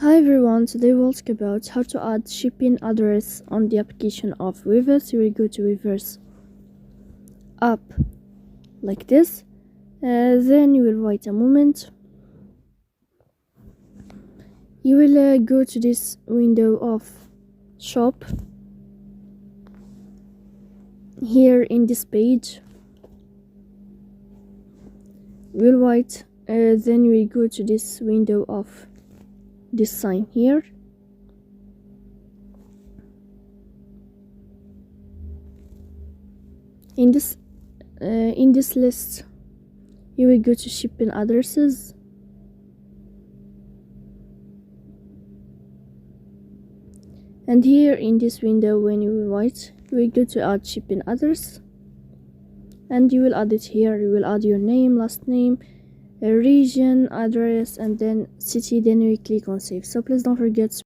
Hi everyone, today we'll talk about how to add shipping address on the application of Weverse. You will go to Weverse app like this, then you will wait a moment. You will go to this window of shop here in this page. You will wait, then you will go to this window of this sign here. In this list, you will go to shipping addresses. And here in this window, when you will wait, you will go to add shipping address, and you will add it here. You will add your name, last name, region, address, and then city. Then you click on save. So please don't forget